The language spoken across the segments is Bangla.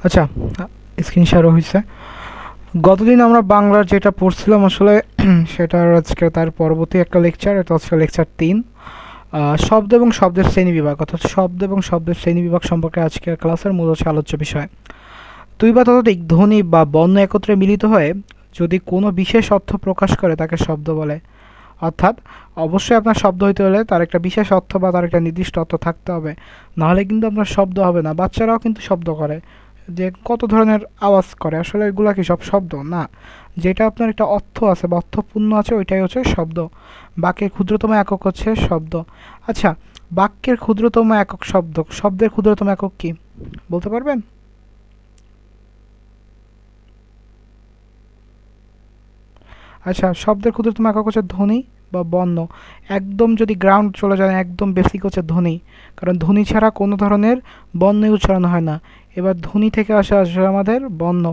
আচ্ছা, স্ক্রিন শেয়ারও হয়েছে। গতদিন আমরা বাংলার যেটা পড়ছিলাম আসলে সেটার আজকে তার পরবর্তী একটা লেকচার, এটা হচ্ছে লেকচার ৩, শব্দ এবং শব্দের শ্রেণীবিভাগ, অর্থাৎ শব্দ এবং শব্দের শ্রেণীবিভাগ সম্পর্কে আজকের ক্লাসের মূল হচ্ছে আলোচ্য বিষয়। দুই বা ততোধিক ধ্বনি বা বর্ণ একত্রে মিলিত হয়ে যদি কোনো বিশেষ অর্থ প্রকাশ করে তাকে শব্দ বলে। অর্থাৎ অবশ্যই আপনার শব্দ হইতে হলে তার একটা বিশেষ অর্থ বা তার একটা নির্দিষ্ট অর্থ থাকতে হবে, নাহলে কিন্তু আপনার শব্দ হবে না। বাচ্চারাও কিন্তু শব্দ করে, যে কত ধরনের আওয়াজ করে, আসলে এগুলা কি সব শব্দ না। যেটা আপনার একটা অর্থ আছে বা অর্থপূর্ণ আছে ওইটাই হচ্ছে শব্দ। বাক্যের ক্ষুদ্রতম একক হচ্ছে শব্দ। আচ্ছা, বাক্যের ক্ষুদ্রতম একক শব্দ, শব্দের ক্ষুদ্রতম একক কি বলতে পারবেন? আচ্ছা, শব্দের ক্ষুদ্রতম একক হচ্ছে ধ্বনি বা বর্ণ। একদম যদি গ্রাউন্ড চলে যায়, একদম বেসিক হচ্ছে ধ্বনি, কারণ ধ্বনি ছাড়া কোনো ধরনের বর্ণই উচ্চারণ হয় না। এবার ধ্বনি থেকে আসে আমাদের বর্ণ।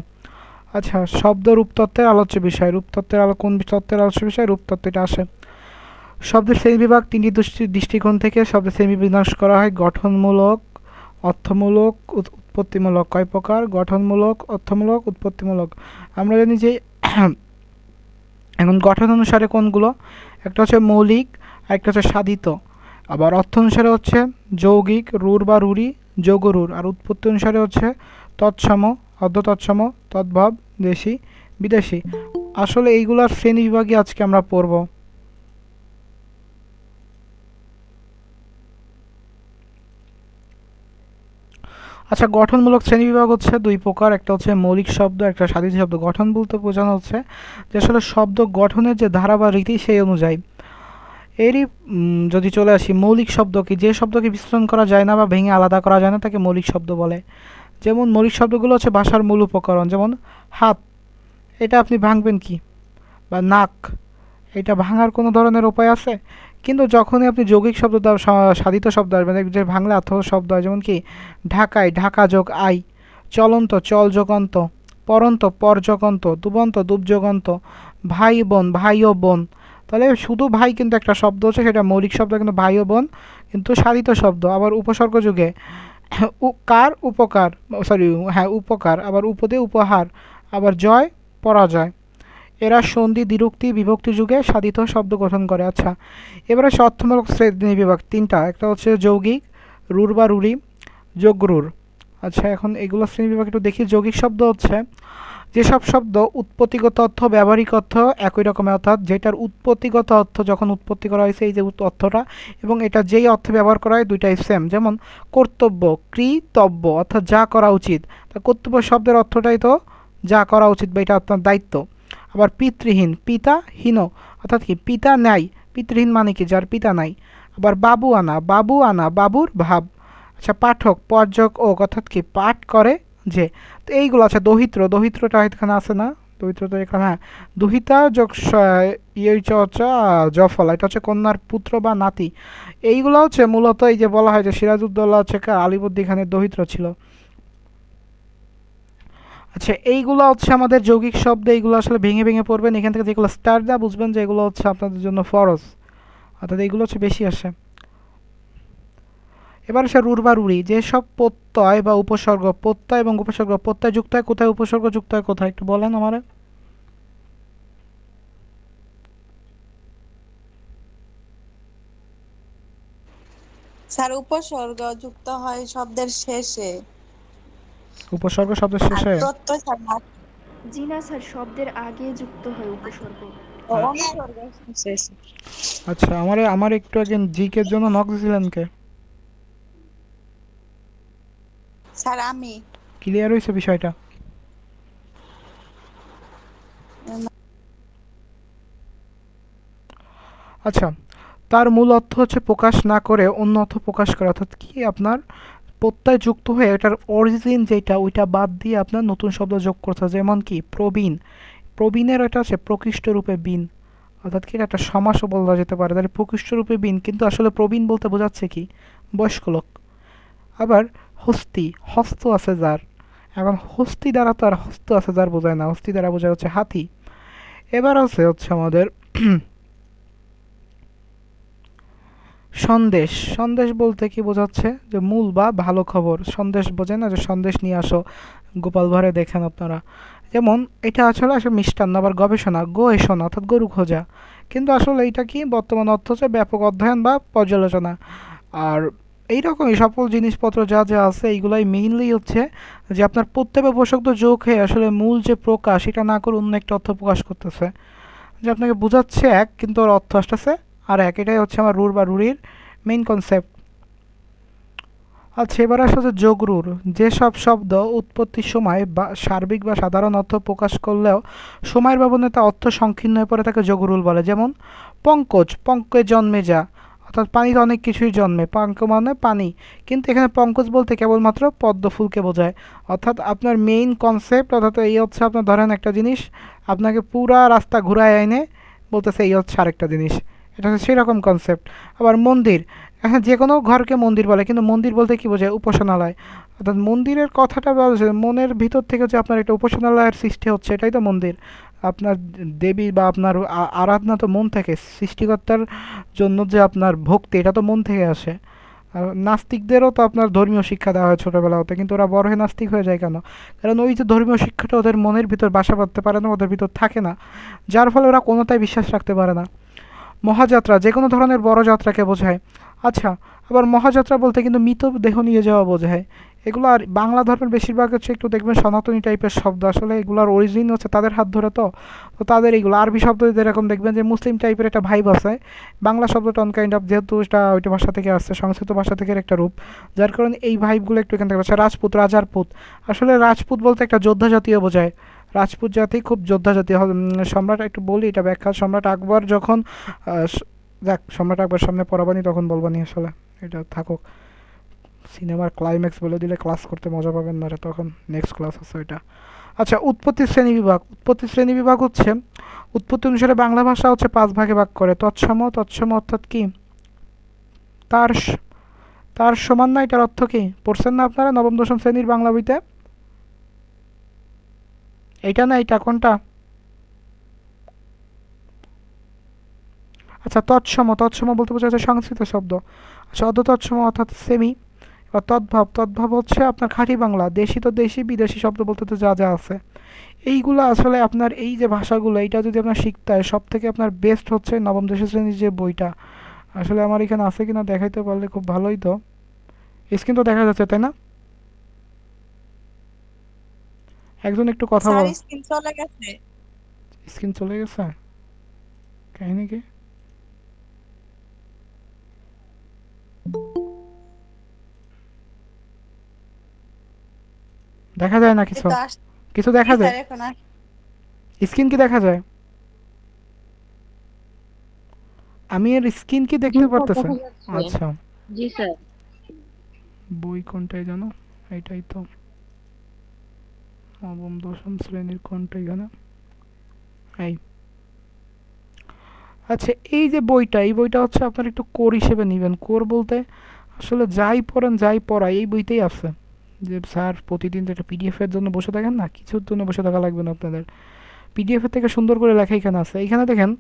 আচ্ছা, শব্দ রূপতত্ত্বের আলোচ্য বিষয়। রূপতত্ত্বের কোন তত্ত্বের আলোচ্য বিষয়? রূপতত্ত্ব, এটা আসে। শব্দের শ্রেণীবিভাগ তিনটি দৃষ্টিকোণ থেকে শব্দের শ্রেণীবিন্যাস করা হয়: গঠনমূলক, অর্থমূলক, উৎপত্তিমূলক। কয় প্রকার? গঠনমূলক, অর্থমূলক, উৎপত্তিমূলক। আমরা জানি যে এখন গঠন অনুসারে কোনগুলো? একটা হচ্ছে মৌলিক, আর একটা হচ্ছে সাধিত। আবার অর্থ অনুসারে হচ্ছে যৌগিক, রূঢ় বা রূঢ়ি, যৌগরূঢ়। আর উৎপত্তি অনুসারে হচ্ছে তৎসম, অর্ধ তৎসম, তদ্ভব, দেশি, বিদেশি। আসলে এইগুলার শ্রেণী বিভাগই আজকে আমরা পড়ব। আচ্ছা, গঠনমূলক শ্রেণীবিভাগ হচ্ছে দুই প্রকার, একটা হচ্ছে মৌলিক শব্দ, একটা সাধিত শব্দ। গঠন বলতে বোঝানো হচ্ছে যে আসলে শব্দ গঠনের যে ধারা বা রীতি সেই অনুযায়ী। এরই যদি চলে আসি, মৌলিক শব্দ কি? যে শব্দকে বিশ্লেষণ করা যায় না বা ভেঙে আলাদা করা যায় না তাকে মৌলিক শব্দ বলে। যেমন মৌলিক শব্দগুলো হচ্ছে ভাষার মূল উপকরণ, যেমন হাত, এটা আপনি ভাঙবেন কি? বা নাক, এটা ভাঙার কোনো ধরনের উপায় আছে? কিন্তু যখনই আপনি যৌগিক শব্দ সাধিত শব্দ আসবে, যে ভাঙলে অর্থ শব্দ হয়, যেমন কি ঢাকায়, ঢাকা যোগ আই, চলন্ত, চল যোগান্ত, পরন্ত, পর যোগান্ত, দুবন্ত, দুব যোগান্ত, ভাই বোন, ভাই ও বোন। তাহলে শুধু ভাই কিন্তু একটা শব্দ হচ্ছে, সেটা মৌলিক শব্দ, কিন্তু ভাই ও বোন কিন্তু সাধিত শব্দ। আবার উপসর্গ যুগে কার, উপকার, সরি, হ্যাঁ উপকার, আবার উপদে উপহার, আবার জয়, পরাজয়। এরা সন্ধি, দ্বিরুক্তি, বিভক্তি যুগে সাধিত শব্দ গঠন করে। আচ্ছা, এবারে হচ্ছে অর্থমূলক শ্রেণী বিভাগ তিনটা, একটা হচ্ছে যৌগিক, রূঢ় বা রূঢ়ি, যোগরূঢ়। আচ্ছা, এখন এগুলো শ্রেণী বিভাগ একটু দেখি। যৌগিক শব্দ হচ্ছে যেসব শব্দ উৎপত্তিগত অর্থ, ব্যবহারিক অর্থ একই রকমের, অর্থাৎ যেটার উৎপত্তিগত অর্থ যখন উৎপত্তি করা হয়েছে এই যে অর্থটা, এবং এটা যেই অর্থে ব্যবহার করা হয় দুইটাই সেম। যেমন কর্তব্য, কৃতব্য, অর্থাৎ যা করা উচিত। তা কর্তব্য শব্দের অর্থটাই তো যা করা উচিত বা এটা আপনার দায়িত্ব। আবার পিতৃহীন, পিতাহীন, অর্থাৎ কি পিতা নাই, পিতৃহীন মানে কি যার পিতা নাই। আবার বাবু আনা, বাবু আনা, বাবুর ভাব। আচ্ছা, পাঠক, পর্যক ও, অর্থাৎ কি পাঠ করে যে। তো এইগুলো আছে। দহিত্র, দহিত্রটা এখানে আছে না? দহিত্র তো এখানে, হ্যাঁ। দুহিতা যোগ ইয়ে হচ্ছে জফলা, এটা হচ্ছে কন্যার পুত্র বা নাতি। এইগুলো হচ্ছে মূলত এই যে বলা হয় যে সিরাজউদ্দৌলা হচ্ছে আলিবর্দী খানের দহিত্র ছিল। আচ্ছা, এইগুলো হচ্ছে আমাদের যৌগিক শব্দ। এইগুলো আসলে ভেঙে ভেঙে পড়বেন, এখান থেকে যেগুলো স্টার দেওয়া বুঝবেন যে এগুলো হচ্ছে আপনাদের জন্য ফরজ, অর্থাৎ এইগুলো হচ্ছে বেশি আসে। এবার আসে রূঢ় বা রূঢ়ি। যেসব প্রত্যয় বা উপসর্গ, প্রত্যয় এবং উপসর্গ, প্রত্যয় যুক্ত হয় কোথায়, উপসর্গ যুক্ত হয় কোথায়, একটু বলেন আমারে। স্যার, উপসর্গ যুক্ত হয় শব্দের শেষে। উপসর্গ শব্দের আর শেষে? প্রত্যয় স্যার জি না স্যার, শব্দের আগে যুক্ত হয় উপসর্গ। আ- অনুসর্গ শেষে। আচ্ছা, আমারে আমার একটু আগে জিকের জন্য নক দিছিলেন কে? স্যার আমি। ক্লিয়ার হয়েছে বিষয়টা? আচ্ছা, তার মূল অর্থ হচ্ছে প্রকাশ না করে অন্য অর্থ প্রকাশ করা, অর্থাৎ কি আপনার প্রত্যয় যুক্ত হয়ে এটার অরিজিন যেটা ওইটা বাদ দিয়ে আপনার নতুন শব্দ যোগ করতে হয়। যেমন কি প্রবীণ, প্রবীণের এটা আছে প্রকৃষ্ট রূপে বীণ, অর্থাৎ কি এটা একটা সমাসও বলা যেতে পারে। তাহলে প্রকৃষ্ট রূপে বীণ, কিন্তু আসলে প্রবীণ বলতে বোঝাচ্ছে কি বয়স্ক লোক। আবার হস্তি, হস্ত আছে যার, এখন হস্তি দ্বারা তো আর হস্ত আছে যার বোঝায় না, হস্তি দ্বারা বোঝায় হচ্ছে হাতি। এবার আছে হচ্ছে আমাদের সন্দেশ, সন্দেশ বলতে কি বোঝাচ্ছে যে মূল বা ভালো খবর। সন্দেশ বোঝেন না, যে সন্দেশ নিয়ে আসো, গোপাল ভাঁড়ে দেখেন আপনারা। যেমন এটা আসলে আসলে মিষ্টান্ন, আবার গবেষণা গবেষণা অর্থাৎ গরু খোঁজা, কিন্তু আসলে এটা কি বর্তমান অর্থ হচ্ছে ব্যাপক অধ্যয়ন বা পর্যালোচনা। আর এইরকমই সকল জিনিসপত্র যা যা আছে এইগুলাই মেইনলি হচ্ছে যে আপনার প্রত্যেক উপশব্দ যোগ হয়ে আসলে মূল যে প্রকাশ এটা না করে অন্য একটা অর্থ প্রকাশ করতেছে, যে আপনাকে বোঝাচ্ছে এক কিন্তু ওর অর্থ আসতেছে আর এক। এটাই হচ্ছে আমার রুর বা রুরির মেইন কনসেপ্ট। আচ্ছা, এবার আসলে যে যোগরুর, যেসব শব্দ উৎপত্তির সময় বা সার্বিক বা সাধারণ অর্থ প্রকাশ করলেও সময়ের ব্যবধানে তা অর্থ সংকীর্ণ হয়ে পড়ে তাকে যোগরুল বলে। যেমন পঙ্কজ, পঙ্কে জন্মে যা, অর্থাৎ পানিতে অনেক কিছুই জন্মে, পঙ্ক মানে পানি, কিন্তু এখানে পঙ্কজ বলতে কেবলমাত্র পদ্ম ফুলকে বোঝায়। অর্থাৎ আপনার মেইন কনসেপ্ট অর্থাৎ এই হচ্ছে আপনার ধরেন একটা জিনিস আপনাকে পুরা রাস্তা ঘুরায় এনে বলতেছে এই হচ্ছে আরেকটা জিনিস, এটা হচ্ছে সেরকম কনসেপ্ট। আবার মন্দির, হ্যাঁ যে কোনো ঘরকে মন্দির বলে, কিন্তু মন্দির বলতে কি বোঝায় উপাসনালয়, অর্থাৎ মন্দিরের কথাটা বলছে মনের ভিতর থেকে যে আপনার একটা উপাসনালয়ের সৃষ্টি হচ্ছে, এটাই তো মন্দির। আপনার দেবী বা আপনার আরাধনা তো মন থেকে, সৃষ্টিকর্তার জন্য যে আপনার ভক্তি এটা তো মন থেকে আসে। আর নাস্তিকদেরও তো আপনার ধর্মীয় শিক্ষা দেওয়া হয় ছোটোবেলা হতে, কিন্তু ওরা বড় হয়ে নাস্তিক হয়ে যায় কেন? কারণ ওই যে ধর্মীয় শিক্ষাটা ওদের মনের ভিতর বাসা বাঁধতে পারে না, ওদের ভিতর থাকে না, যার ফলে ওরা কোনোটাই বিশ্বাস রাখতে পারে না। মহাযাত্রা যে কোনো ধরনের বড় যাত্রাকে বোঝায়। আচ্ছা, আবার মহাযাত্রা বলতে কিন্তু মৃতদেহ নিয়ে যাওয়া বোঝায়। এগুলো আর বাংলা ধর্মের বেশিরভাগ হচ্ছে একটু দেখবেন সনাতনী টাইপের শব্দ, আসলে এগুলোর অরিজিন হচ্ছে তাদের হাত ধরে, তো তো তাদের এইগুলো আরবি শব্দ যেরকম দেখবেন যে মুসলিম টাইপের একটা ভাইব আছে, বাংলা শব্দটা অন কাইন্ড অফ, যেহেতু এটা ওইটা ভাষা থেকে আসছে, সংস্কৃত ভাষা থেকে একটা রূপ, যার কারণে এই ভাইবগুলো একটু এখান থেকে পাচ্ছে। রাজপুত, রাজার পুত, আসলে রাজপুত বলতে একটা যোদ্ধা জাতীয় বোঝায়। রাজপুত জাতি খুব যোদ্ধা জাতীয় সম্রাট, একটু বলি এটা ব্যাখ্যা। সম্রাট আকবর যখন যাক, সম্রাট আকবর সামনে পড়াবানি তখন বলবানি, আসলে এটা থাকুক, সিনেমার ক্লাইম্যাক্স বলে দিলে ক্লাস করতে মজা পাবেন না রে, তখন নেক্সট ক্লাস আছে ওইটা। আচ্ছা, উৎপত্তি শ্রেণী বিভাগ, উৎপত্তি শ্রেণী বিভাগ হচ্ছে উৎপত্তি অনুসারে বাংলা ভাষা হচ্ছে 5 ভাগে ভাগ করে। তৎসম, তৎসম অর্থাৎ কি তার তার সমান না, এটার অর্থ কি পড়ছেন না আপনারা নবম দশম শ্রেণীর বাংলা বইতে? এইটা না, এইটা কোনটা? আচ্ছা, তৎসম, তৎসম বলতে বোঝা যাচ্ছে সংস্কৃত শব্দ। আচ্ছা, অর্ধ তৎসম অর্থাৎ সেমি। এবার তদ্ভব, তদ্ভব হচ্ছে আপনার খাঁটি বাংলা। দেশি তো দেশি, বিদেশি শব্দ বলতে তো যা যা আছে এইগুলো আসলে আপনার এই যে ভাষাগুলো, এইটা যদি আপনার শিখতে হয় সব থেকে আপনার বেস্ট হচ্ছে নবম দশম শ্রেণীর যে বইটা। আসলে আমার এখানে আছে কিনা দেখাইতে পারলে খুব ভালোই তো। স্ক্রিন তো দেখা যাচ্ছে তাই না? একজন একটু কথা স্যার বল। স্ক্রিন চলে গেছে। স্ক্রিন চলে গেছে, কাহিনী কি? দেখা যায় না এই কিছু? তো আস কিছু জি দেখা যায়? স্যার এখন স্ক্রিন কি দেখা যায়? আমি এর স্ক্রিন কি জি দেখতে স্যার, পারতেছে? দেখা যাচ্ছে। আচ্ছা, জি স্যার। বই কোনটায় জানো? এইটাই তো, নবম দশম শ্রেণীর কোনটা এখানে? এই, আচ্ছা, এই যে বইটা, এই বইটা হচ্ছে আপনার একটু কোর হিসেবে নেবেন। কোর বলতে আসলে যাই পড়েন যাই পড়াই এই বইতেই আছে। যে স্যার প্রতিদিন তো একটা পিডিএফ এর জন্য বসে থাকেন না, কিছুর জন্য বসে থাকা লাগবে না আপনাদের, পিডিএফ এর থেকে সুন্দর করে লেখা এখানে আছে। এখানে দেখেন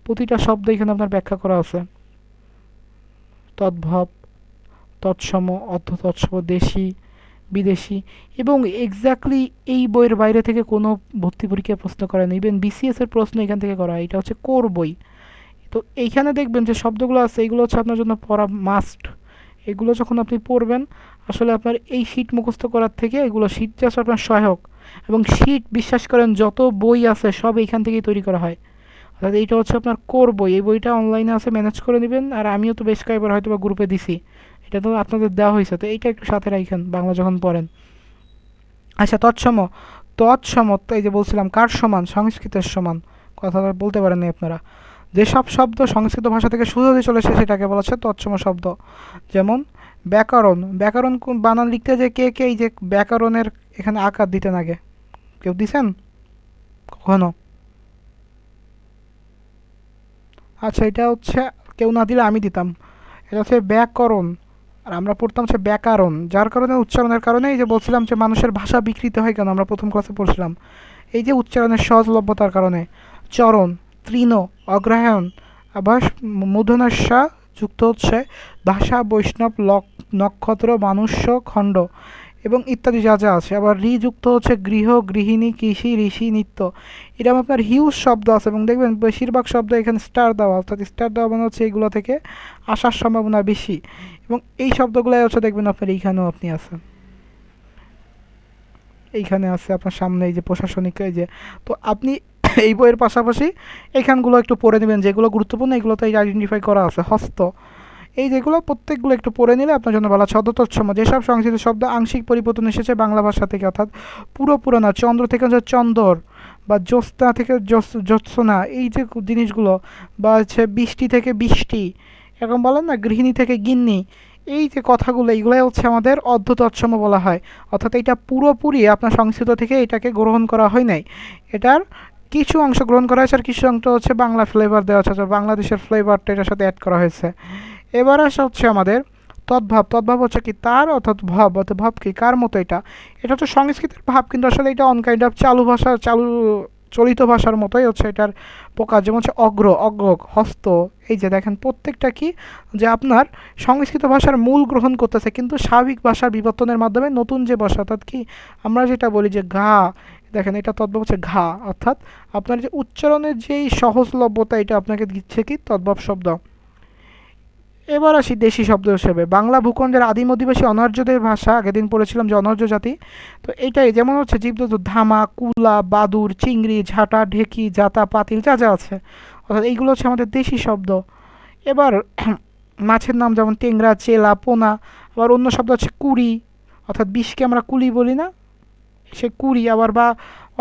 প্রতিটা শব্দ এখানে আপনার ব্যাখ্যা করা আছে। তদ্ভব, তৎসম, অর্ধ তৎসম, দেশি, বিদেশি, এবং এক্স্যাক্টলি এই বইয়ের বাইরে থেকে কোনো ভর্তি পরীক্ষায় প্রশ্ন করে না। ইভেন বিসিএস এর প্রশ্ন এখান থেকে করা হয়। এটা হচ্ছে কোর বই। তো এইখানে দেখবেন যে শব্দগুলো আছে এগুলো হচ্ছে আপনার জন্য পড়া মাস্ট। এগুলো যখন আপনি পড়বেন আসলে আপনার এই শীট মুখস্থ করার থেকে এগুলো শীট জাস্ট আপনার সহায়ক। এবং শীট বিশ্বাস করেন যত বই আছে সব এইখান থেকেই তৈরি করা হয়। অর্থাৎ এইটা হচ্ছে আপনার কোর বই। এই বইটা অনলাইনে আছে, ম্যানেজ করে নেবেন। আর আমিও তো বেশ কয়েকবার হয়তো বা গ্রুপে দিছি, এটা তো আপনাদের দেওয়া হয়েছে, তো এইটা একটু সাথে রাখেন বাংলা যখন পড়েন। আচ্ছা, তৎসম, তৎসম তো এই যে বলছিলাম কার সমান, সংস্কৃতের সমান। কথাটা বলতে পারেননি আপনারা। যেসব শব্দ সংস্কৃত ভাষা থেকে সোজাসুজি চলে এসেছে সেটাকে বলা হচ্ছে তৎসম শব্দ। যেমন ব্যাকরণ, ব্যাকরণ বানান লিখতে যে কে কে এই যে ব্যাকরণের এখানে আকার দিতেন আগে, কেউ দিছেন কখনো? আচ্ছা, এটা হচ্ছে কেউ না দিলে আমি দিতাম। এটা হচ্ছে ব্যাকরণ, আর আমরা পড়তাম হচ্ছে ব্যাকরণ, যার কারণে উচ্চারণের কারণে এই যে বলছিলাম যে মানুষের ভাষা বিকৃত হয় কেন, আমরা প্রথম ক্লাসে পড়ছিলাম এই যে উচ্চারণের সহজলভ্যতার কারণে। চরণ, তৃণ, অগ্রহায়ণ, আবার মূর্ধন্যস্ব যুক্ত হচ্ছে ভাষা, বৈষ্ণব, নক্ষত্র, মানুষ্য, খণ্ড এবং ইত্যাদি যা যা আছে। আবার রি যুক্ত হচ্ছে গৃহ, গৃহিণী, কৃষি, ঋষি, নিত্য। এরকম আপনার হিউজ শব্দ আছে এবং দেখবেন বেশিরভাগ শব্দ এখানে স্টার দেওয়া, অর্থাৎ স্টার দেওয়া মানে হচ্ছে এগুলো থেকে আসার সম্ভাবনা বেশি। এবং এই শব্দগুলোই হচ্ছে দেখবেন আপনার এইখানেও আপনি আছেন, এইখানে আছে আপনার সামনে এই যে প্রশাসনিক এই যে। তো আপনি এই বইয়ের পাশাপাশি এইখানগুলো একটু পড়ে নেবেন, যেগুলো গুরুত্বপূর্ণ এগুলো তো এই আইডেন্টিফাই করা আছে। হস্ত, এই যেগুলো প্রত্যেকগুলো একটু পড়ে নিলে আপনার জন্য ভালো। ছদ্মতৎসম, যেসব সংস্কৃত শব্দ আংশিক পরিবর্তন এসেছে বাংলা ভাষা থেকে, অর্থাৎ পুরোপুরো না। চন্দ্র থেকে হচ্ছে চন্দর, বা জ্যোৎস্না থেকে জ্যোৎস্না, এই যে জিনিসগুলো, বা হচ্ছে বৃষ্টি থেকে বৃষ্টি, এরকম বলেন না, গৃহিণী থেকে গিন্নি, এই যে কথাগুলো এইগুলোই হচ্ছে আমাদের অর্ধ তৎসম বলা হয়। অর্থাৎ এটা পুরোপুরি আপনার সংস্কৃত থেকে এটাকে গ্রহণ করা হয় নাই, এটার কিছু অংশ গ্রহণ করা হয়েছে আর কিছু অংশ হচ্ছে বাংলা ফ্লেভার দেওয়া হচ্ছে, বাংলাদেশের ফ্লেভারটা এটার সাথে অ্যাড করা হয়েছে। এবার আসা হচ্ছে আমাদের তদ্ভাব। তদ্ভাব হচ্ছে কি তার, অর্থাৎ ভাব, অর্থাৎ ভাব কি কার মতো। এটা এটা হচ্ছে সংস্কৃতের ভাব, কিন্তু আসলে এটা অন কাইন্ড অফ চালু ভাষা, চলিত ভাষার মতোই হচ্ছে এটার প্রকার। যেমন হচ্ছে অগ্র, অগ্রক, হস্ত, এই যে দেখেন প্রত্যেকটা কি যে আপনার সংস্কৃত ভাষার মূল গ্রহণ করতেছে, কিন্তু স্বাভাবিক ভাষার বিবর্তনের মাধ্যমে নতুন যে ভাষা, অর্থাৎ কি আমরা যেটা বলি যে ঘা, দেখেন এটা তদ্ভব হচ্ছে ঘা, অর্থাৎ আপনার যে উচ্চারণের যেই সহজলভ্যতা এটা আপনাকে দিচ্ছে কি তদ্ভব শব্দ। এবার আসি দেশি শব্দ হিসেবে। বাংলা ভূখণ্ডের আদিম অধিবাসী অনার্যদের ভাষা, আগের দিন পড়েছিলাম যে অনার্য জাতি। তো এইটাই যেমন হচ্ছে জীবজন্তু ধামা, কুলা, বাদুর, চিংড়ি, ঝাঁটা, ঢেকি, জাতা, পাতিল যা যা আছে, অর্থাৎ এইগুলো হচ্ছে আমাদের দেশি শব্দ। এবার মাছের নাম যেমন টেংরা, চেলা, পোনা। আবার অন্য শব্দ হচ্ছে কুড়ি, অর্থাৎ বিষকে আমরা কুলি বলি না, সে কুড়ি। আবার বা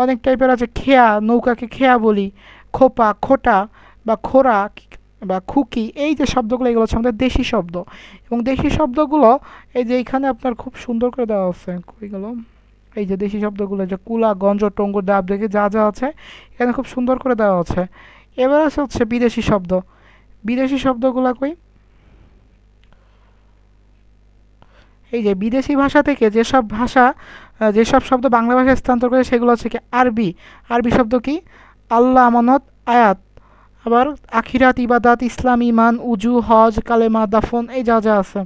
অনেক টাইপের আছে খেয়া, নৌকাকে খেয়া বলি, খোপা, খোটা বা খোরা বা খুকি, এই যে শব্দগুলো এগুলো হচ্ছে আমাদের দেশি শব্দ। এবং দেশি শব্দগুলো এই যে এইখানে আপনার খুব সুন্দর করে দেওয়া আছে, কইগুলো এই যে দেশি শব্দগুলো যে কুলা, গঞ্জ, টঙ্গ, ডাব দেখে যা যা আছে এখানে খুব সুন্দর করে দেওয়া আছে। এবার আছে হচ্ছে বিদেশি শব্দ। বিদেশি শব্দগুলো কই, এই যে বিদেশি ভাষা থেকে যেসব শব্দ বাংলা ভাষায় স্থানান্তর করে সেগুলো হচ্ছে কি আরবি। আরবি শব্দ কি আল্লাহ, আমানত, আয়াত। আবার আখিরাত, ইবাদাত, ইসলাম, ইমান, উজু, হজ, কালেমা, দাফন, এই যা যা আছে।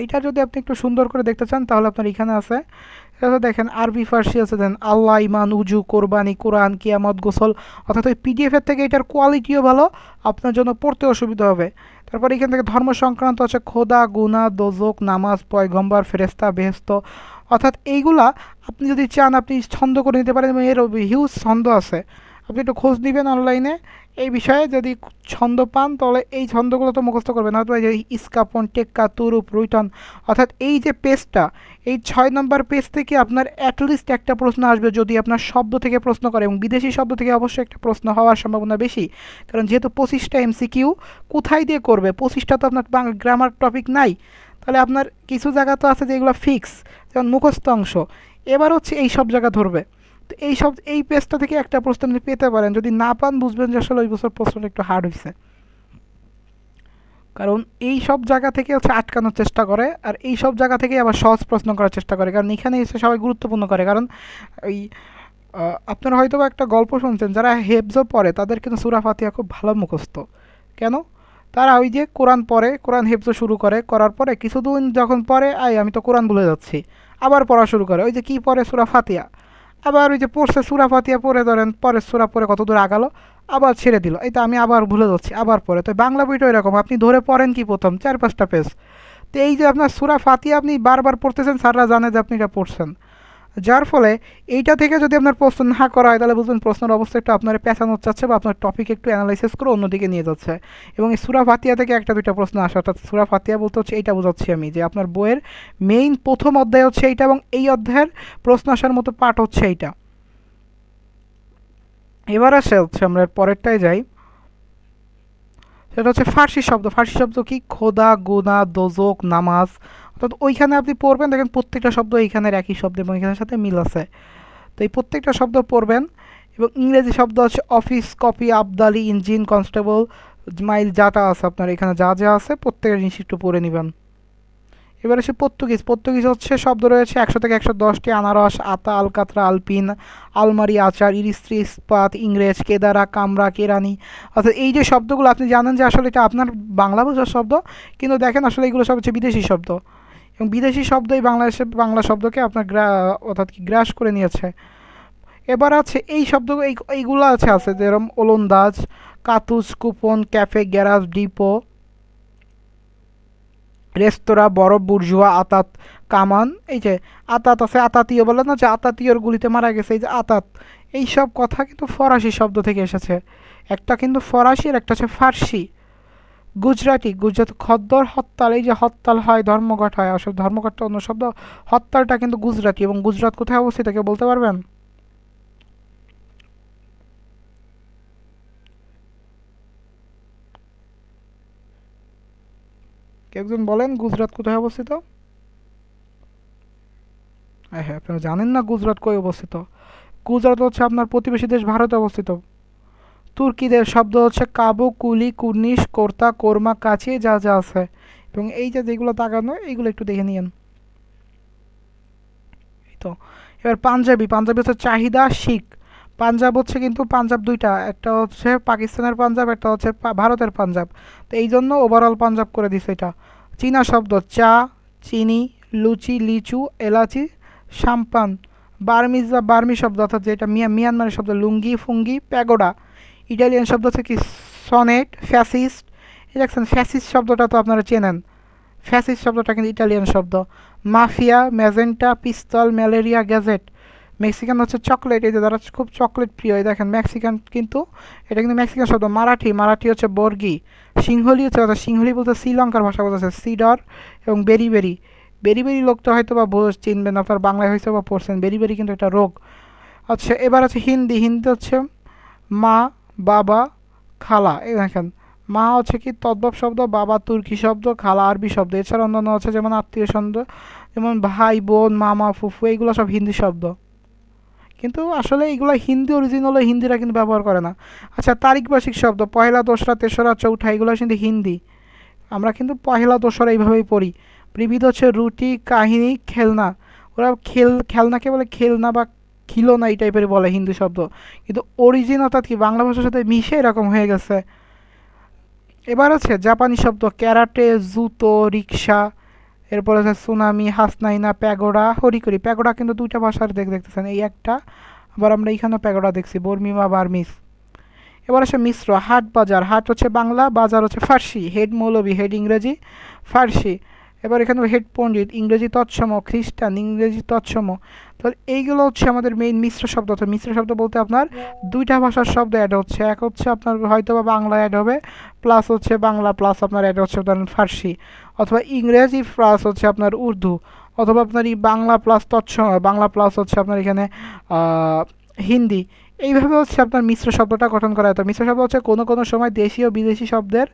এইটা যদি আপনি একটু সুন্দর করে দেখতে চান তাহলে আপনার এখানে আছে। এটা দেখেন আরবি ফার্সি আছে, দেন আল্লাহ, ইমান, উজু, কোরবানি, কোরআন, কিয়ামত, গোসল। অর্থাৎ ওই পিডিএফের থেকে এটার কোয়ালিটিও ভালো, আপনার জন্য পড়তে অসুবিধা হবে। তারপর এখান থেকে ধর্ম সংক্রান্ত আছে খোদা, গুনা, দোজক, নামাজ, পয়গম্বর, ফেরেস্তা, বেহেস্ত। অর্থাৎ এইগুলা আপনি যদি চান আপনি ছন্দ করে নিতে পারেন, এবং এর হিউজ ছন্দ আছে। আপনি একটু খোঁজ দিবেন অনলাইনে এই বিষয়ে, যদি ছন্দ পান তাহলে এই ছন্দগুলো তো মুখস্থ করবেন। হয়তো এই যে ইস্কাপন, টেক্কা, তুরুপ, রুইটন, অর্থাৎ এই যে পেজটা, এই 6 নম্বর পেজ থেকে আপনার অ্যাটলিস্ট একটা প্রশ্ন আসবে যদি আপনার শব্দ থেকে প্রশ্ন করে, এবং বিদেশি শব্দ থেকে অবশ্যই একটা প্রশ্ন হওয়ার সম্ভাবনা বেশি। কারণ যেহেতু 25টা এমসিকিউ কোথায় দিয়ে করবে, 25টা তো আপনার গ্রামার টপিক নাই, তাহলে আপনার কিছু জায়গা তো আছে যেগুলো ফিক্স, যেমন মুখস্থ অংশ। এবার হচ্ছে এই সব জায়গা ধরবে। তো এই পেজটা থেকে একটা প্রশ্ন আপনি পেতে পারেন, যদি না পান বুঝবেন যে আসলে ওই বছর প্রশ্নটা একটু হার্ড হয়েছে, কারণ এই সব জায়গা থেকে হচ্ছে আটকানোর চেষ্টা করে, আর এই সব জায়গা থেকে আবার সহজ প্রশ্ন করার চেষ্টা করে, কারণ এখানে এসে সবাই গুরুত্বপূর্ণ করে। কারণ এই আপনারা হয়তো বা একটা গল্প শুনছেন, যারা হেফজো পড়ে তাদের কিন্তু সূরা ফাতিহা খুব ভালো মুখস্থ। কেন? তারা ওই যে কোরআন পড়ে, কোরআন হেফজো শুরু করার পরে কিছুদিন যখন পড়ে আমি তো কোরআন ভুলে যাচ্ছি, আবার পড়া শুরু করে, ওই যে কী পড়ে সূরা ফাতিহা। আবার ওই যে পড়ছে সূরা ফাতিহা পড়ে, ধরেন পরের সূরা পড়ে কত দূর আগালো, আবার ছেড়ে দিল, এই তো আমি আবার ভুলে যাচ্ছি, আবার পড়ে। তো বাংলা বইটা এরকম, আপনি ধরে পড়েন কি প্রথম 4-5টা পেজ, তো এই যে আপনার সূরা ফাতিহা আপনি বারবার পড়তেছেন, স্যাররা জানে যে আপনি এটা পড়ছেন। যার ফলে এইটা থেকে যদি আপনার প্রশ্ন না করা হয় তাহলে বুঝবেন প্রশ্নের অবস্থা একটু আপনার পেঁচানো চাচ্ছে, বা আপনার টপিক একটু অ্যানালাইসিস করে অন্যদিকে নিয়ে যাচ্ছে। এবং এই সূরা ফাতিহা থেকে 1-2টা প্রশ্ন আসে, অর্থাৎ সূরা ফাতিহা বলতে হচ্ছে এইটা বোঝাচ্ছি আমি, যে আপনার বইয়ের মেইন প্রথম অধ্যায় হচ্ছে এইটা, এবং এই অধ্যায়ের প্রশ্ন আসার মতো পার্ট হচ্ছে এইটা। এবার আসে হচ্ছে আমরা পরেরটায় যাই, সেটা হচ্ছে ফার্সি শব্দ। ফার্সি শব্দ কি খোদা, গুনা, দোজক, নামাজ। অর্থাৎ ওইখানে আপনি পড়বেন, দেখেন প্রত্যেকটা শব্দ এইখানের একই শব্দ এবং এখানের সাথে মিল আছে। তো এই প্রত্যেকটা শব্দ পড়বেন। এবং ইংরেজি শব্দ আছে অফিস, কপি, আবদালি, ইঞ্জিন, কনস্টেবল, মাইল, যাটা আছে আপনার এখানে যা যা আছে প্রত্যেকটা জিনিস একটু পড়ে নেবেন। এবার আসে পর্তুগিজ। পর্তুগিজ হচ্ছে শব্দ রয়েছে 100 থেকে 110টি: আনারস, আতা, আলকাতরা, আলপিন, আলমারি, আচার, ইস্ত্রি, ইস্পাত, ইংরেজ, কেদারা, কামরা, কেরানি। অর্থাৎ এই যে শব্দগুলো আপনি জানেন যে আসলে এটা আপনার বাংলা ভাষার শব্দ, কিন্তু দেখেন আসলে এগুলো সব হচ্ছে বিদেশি শব্দ, এবং বিদেশি শব্দই বাংলাদেশের বাংলা শব্দকে আপনার অর্থাৎ কি গ্রাস করে নিয়েছে। এবার আছে এই শব্দ এইগুলো আছে যেরকম ওলন্দাজ, কাতুজ, কুপন, ক্যাফে, গ্যারাজ, ডিপো, রেস্তোরাঁ, বরফ, বুর্জুয়া, আতাত, কামান। এই যে আতাত আছে, আতাতীয় বলে না যে আতাতীয়র গুলিতে মারা গেছে, এই যে আতাত, এই সব কথা কিন্তু ফরাসি শব্দ থেকে এসেছে। একটা কিন্তু ফরাসি আর একটা হচ্ছে ফার্সি। গুজরাটি, গুজরাট খদ্দর, হরতাল, এই যে হরতাল হয়, ধর্মঘট হয়, আসলে ধর্মঘটটা অন্য শব্দ, হরতালটা কিন্তু গুজরাটি। এবং গুজরাট কোথায় অবস্থিত কেউ বলতে পারবেন? কেউ একজন বলেন গুজরাট কোথায় অবস্থিত? হ্যাঁ হ্যাঁ, আপনারা জানেন না গুজরাট কই অবস্থিত? গুজরাট হচ্ছে আপনার প্রতিবেশী দেশ ভারতে অবস্থিত। তুর্কিদের শব্দ হচ্ছে কাবু, কুলি, কুর্নিশ, কোর্তা, কোরমা, কাচি, যা যা আছে। এবং এই যে যেগুলো তাকানো এইগুলো একটু দেখে নিয়েন। এই তো। এবার পাঞ্জাবি। পাঞ্জাবি হচ্ছে চাহিদা, শিখ। পাঞ্জাব হচ্ছে কিন্তু পাঞ্জাব দুইটা, একটা হচ্ছে পাকিস্তানের পাঞ্জাব, একটা হচ্ছে ভারতের পাঞ্জাব। তো এই জন্য ওভারঅল পাঞ্জাব করে দিছে এটা। চীনা শব্দ চা, চিনি, লুচি, লিচু, এলাচি, সাম্পান। বার্মিজ বা বার্মি শব্দ অর্থাৎ যেটা মিয়ানমারের শব্দ লুঙ্গি, ফুঙ্গি, প্যাগোডা। ইটালিয়ান শব্দ হচ্ছে কি সনেট, ফ্যাসিস্ট। এই দেখছেন ফ্যাসিস্ট শব্দটা তো আপনারা চেনেন, ফ্যাসিস্ট শব্দটা কিন্তু ইটালিয়ান শব্দ। মাফিয়া, ম্যাজেন্টা, পিস্তল, ম্যালেরিয়া, গ্যাজেট। মেক্সিকান হচ্ছে চকলেট, এই যে যারা খুব চকলেট প্রিয়, এই দেখেন মেক্সিকান কিন্তু এটা কিন্তু মেক্সিকান শব্দ। মারাঠি, মারাঠি হচ্ছে বর্গি। সিংহলি হচ্ছে, অর্থাৎ সিংহলি বলতে শ্রীলঙ্কার ভাষা বলতেছে সিডর। এবং বেরি বেরি, বেরি বেরি লোকটা হয়তো বা চিনবেন, আপনার বাংলায় হয়তো বা পড়ছেন, বেরি বেরি কিন্তু একটা রোগ। আচ্ছা এবার আছে হিন্দি। হিন্দি হচ্ছে মা, বাবা, খালা। এই দেখেন মা হচ্ছে কি তদ্ভব শব্দ, বাবা তুর্কি শব্দ, খালা আরবি শব্দ। এছাড়া অন্যান্য আছে যেমন আত্মীয় শব্দ, যেমন ভাই, বোন, মামা, ফুফু, এইগুলো সব হিন্দি শব্দ। কিন্তু আসলে এইগুলো হিন্দি অরিজিনাল হিন্দিরা কিন্তু ব্যবহার করে না। আচ্ছা তারিখবার্ষিক শব্দ পহেলা, দোসরা, তেসরা, চৌঠা, এগুলো কিন্তু হিন্দি। আমরা কিন্তু পহেলা, দোসরা এইভাবেই পড়ি। বিবিধ হচ্ছে রুটি, কাহিনী, খেলনা। ওরা খেলনাকে বলে খেলনা বা খিলোনা, এই টাইপের বলে হিন্দি শব্দ, কিন্তু অরিজিন অর্থাৎ কি বাংলা ভাষার সাথে মিশে এরকম হয়ে গেছে। এবার আছে জাপানি শব্দ ক্যারাটে, জুতো, রিক্সা। এরপর আছে সুনামি, হাসনাইনা, প্যাগোডা, হরিকরি। প্যাগোডা কিন্তু দুইটা ভাষার দেখতেছেন, এই একটা, আবার আমরা এইখানে প্যাগোডা দেখছি, বর্মিমা, বার্মিস। এবার আসে মিশ্র। হাট, বাজার। হাট হচ্ছে বাংলা, বাজার হচ্ছে ফার্সি। হেড মৌলবি, হেড ইংরেজি, ফার্সি। এবার এখানে হেড পণ্ডিত, ইংরেজি তৎসম, খ্রিস্টান, ইংরেজি তৎসম। তো এইগুলো হচ্ছে আমাদের মেইন মিশ্র শব্দ। তো মিশ্র শব্দ বলতে আপনার দুইটা ভাষার শব্দ অ্যাড হচ্ছে, এক হচ্ছে আপনার হয়তো বা বাংলা অ্যাড হবে, প্লাস হচ্ছে বাংলা, প্লাস আপনার অ্যাড হচ্ছে ধরেন ফার্সি, অথবা ইংরেজি প্লাস হচ্ছে আপনার উর্দু, অথবা আপনার এই বাংলা প্লাস তৎসম, বাংলা প্লাস হচ্ছে আপনার এখানে হিন্দি। এইভাবে হচ্ছে আপনার মিশ্র শব্দটা গঠন করা হতো। মিশ্র শব্দ হচ্ছে কোনো কোনো সময় দেশি ও বিদেশি শব্দের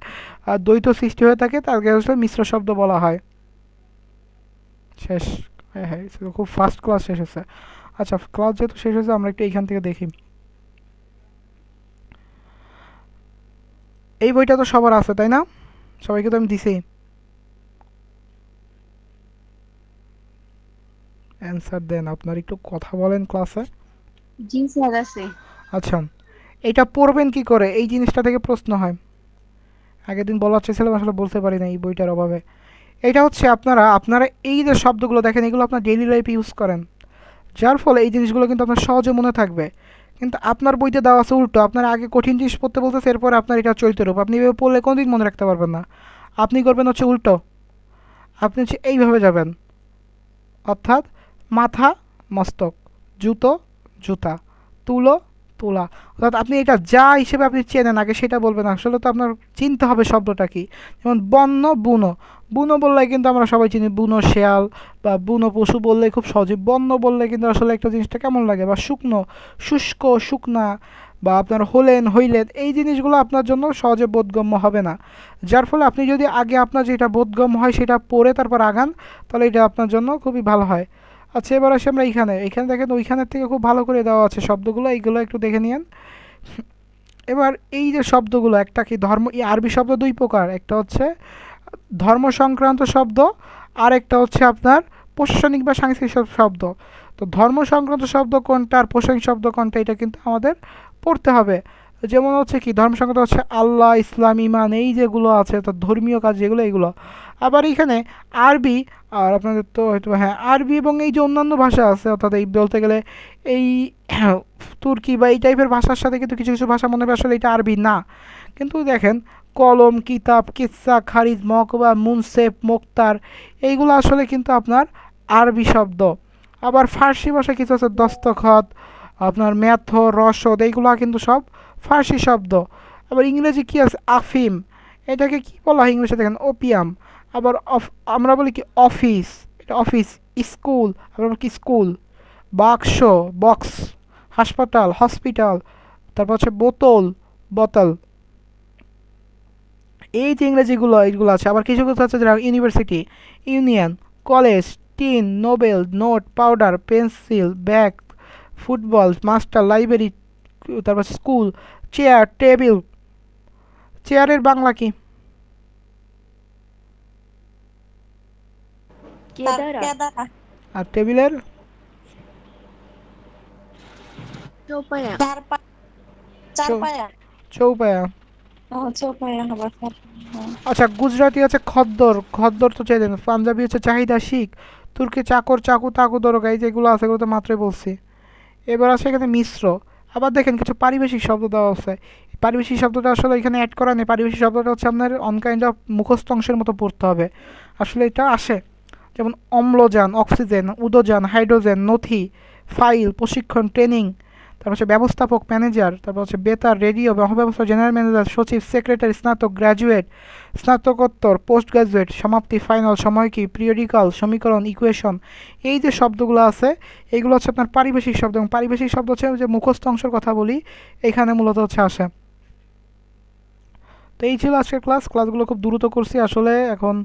দ্বৈত সৃষ্টি হয়ে থাকে, তাকে হচ্ছে মিশ্র শব্দ বলা হয়। শেষ। হ্যাঁ হ্যাঁ, খুব ফাস্ট ক্লাস শেষ হচ্ছে। আচ্ছা ক্লাস যেহেতু শেষ হয়েছে আমরা একটু এইখান থেকে দেখি। এই বইটা তো সবার আছে তাই না? সবাইকে তো আমি দিছি। অ্যান্সার দেন, আপনার একটু কথা বলেন ক্লাসে। জি স্যার আছে। আচ্ছা এইটা পড়বেন কি করে, এই জিনিসটা থেকে প্রশ্ন হয়। আগের দিন বলার চেয়েছিলাম আসলে বলতে পারি না এই বইটার অভাবে। এটা হচ্ছে আপনারা এই যে শব্দগুলো দেখেন এগুলো আপনার ডেইলি লাইফে ইউজ করেন, যার ফলে এই জিনিসগুলো কিন্তু আপনার সহজে মনে থাকবে। কিন্তু আপনার বইতে দেওয়া আছে উল্টো, আপনার আগে কঠিন জিনিস পড়তে বলতেছে, এরপর আপনার এটা চরিত্ররূপ, আপনি এভাবে পড়লে কোনোদিন মনে রাখতে পারবেন না। আপনি করবেন হচ্ছে উল্টো, আপনি হচ্ছে এইভাবে যাবেন, অর্থাৎ মাথা, মস্তক, জুতো, জুতা, তুলো, তুলা। অর্থাৎ আপনি এটা যা হিসেবে আপনি চেনেন আগে সেটা বলবেন, আসলে তো আপনার চিনতে হবে শব্দটা কি। যেমন বন্য, বুনো। বুনো বললে কিন্তু আমরা সবাই চিনি বুনো শেয়াল, বা বুনো পশু বললে খুব সহজে। বন্য বললে কিন্তু আসলে একটা জিনিসটা কেমন লাগে, বা শুকনো, শুষ্ক, শুকনা, বা আপনার হলেন, হইলেন, এই জিনিসগুলো আপনার জন্য সহজে বোধগম্য হবে না। যার ফলে আপনি যদি আগে আপনার যেটা বোধগম্য হয় সেটা পড়ে তারপর আগান, তাহলে এটা আপনার জন্য খুবই ভালো হয়। আচ্ছা এবার আসি আমরা এইখানে দেখেন ওইখানের থেকে খুব ভালো করে দেওয়া আছে শব্দগুলো, এইগুলো একটু দেখে নিন। এবার এই যে শব্দগুলো, একটা কি ধর্ম, এই আরবি শব্দ দুই প্রকার, একটা হচ্ছে ধর্ম সংক্রান্ত শব্দ, আর একটা হচ্ছে আপনার প্রশাসনিক বা সাংস্কৃতিক শব্দ। তো ধর্ম সংক্রান্ত শব্দ কোনটা আর প্রশাসনিক শব্দ কোনটা এটা কিন্তু আমাদের পড়তে হবে। যেমন হচ্ছে কি ধর্ম সংক্রান্ত হচ্ছে আল্লাহ, ইসলাম, ইমান, এই যেগুলো আছে তো ধর্মীয় কাজ যেগুলো এইগুলো। আবার এখানে আরবি, আর আপনাদের তো হয়তো হ্যাঁ আরবি এবং এই যে অন্যান্য ভাষা আছে অর্থাৎ এই বলতে গেলে এই তুর্কি বা এই টাইপের ভাষার সাথে কিন্তু কিছু কিছু ভাষা মনে হয় আসলে এটা আরবি না। কিন্তু দেখেন কলম, কিতাব, কিসসা, খারিজ, মকবা, মুনসেফ, মোক্তার, এইগুলো আসলে কিন্তু আপনার আরবি শব্দ। আবার ফার্সি ভাষায় কিছু আছে দস্তখত, আপনার ম্যাথ, রসদ, এইগুলো কিন্তু সব ফার্সি শব্দ। আবার ইংরেজি কি আছে আফিম, এটাকে কি বলা হয় ইংলিশে দেখেন ওপিয়াম। আবার আমরা বলি কি অফিস, এটা অফিস। স্কুল, আবার আমরা কি স্কুল। বাক্স, বক্স। হাসপাতাল, হসপিটাল। তারপর হচ্ছে বোতল, বোতল। এই যে ইংরেজিগুলো এইগুলো আছে। আবার কিছু কিছু আছে যেটা university, union, college, tin, Nobel, note, powder, pencil, bag, football, master, library, তারপর স্কুল, চেয়ার, টেবিল। চেয়ারের বাংলা কি? কেদারা। কেদারা। আর টেবিলের? চৌপায়া। চৌ- চারপায়া। চৌপায়া। ও চৌপায়া আবার হ্যাঁ। আচ্ছা, গুজরাটি আছে খদ্দর, খদ্দর তো চাইলেন। পাঞ্জাবি হচ্ছে চাহিদা শিখ। তুর্কি চাকর, চাকু, তাকু, দরগা, এই যেগুলো আছে এগুলো তো মাত্রই বলছি। এবার আছে এখানে মিশ্র। আবার দেখেন কিছু পারিবেশিক শব্দ দেওয়া আছে। পারিবেশিক শব্দটা আসলে এখানে অ্যাড করা নেই। পারিবেশিক শব্দটা হচ্ছে আপনার অনকাইন্ড অফ মুখস্থ অংশের মতো পড়তে হবে। আসলে এটা আসে। যেমন অম্লজান, অক্সিজেন, উদোজান, হাইড্রোজেন, নথি, ফাইল, প্রশিক্ষণ, ট্রেনিং। তারপর হচ্ছে ব্যবস্থাপক, ম্যানেজার। তারপর হচ্ছে বেতার, রেডিও, মহাব্যবস্থা, জেনারেল ম্যানেজার, সচিব, সেক্রেটারি, স্নাতক, গ্র্যাজুয়েট, স্নাতকোত্তর, পোস্ট গ্র্যাজুয়েট, সমাপ্তি, ফাইনাল, সময়কি, পিরিয়ডিক্যাল, সমীকরণ, ইকুয়েশন। এই যে শব্দগুলো আছে এইগুলো হচ্ছে আপনার পারিবেশিক শব্দ। এবং পারিবেশিক শব্দ হচ্ছে যে মুখস্থ অংশের কথা বলি এখানে মূলত হচ্ছে আসে। তো এই ছিল আজকের ক্লাসগুলো খুব দ্রুত করছি আসলে। এখন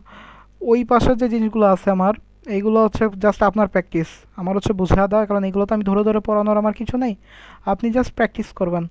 ওই পাশের যে জিনিসগুলো আছে আমার, এইগুলো হচ্ছে জাস্ট আপনার প্র্যাকটিস। আমার হচ্ছে বুঝা দেওয়া, কারণ এগুলো তো আমি ধরে ধরে পড়ানোর আমার কিছু নেই। আপনি জাস্ট প্র্যাকটিস করবেন।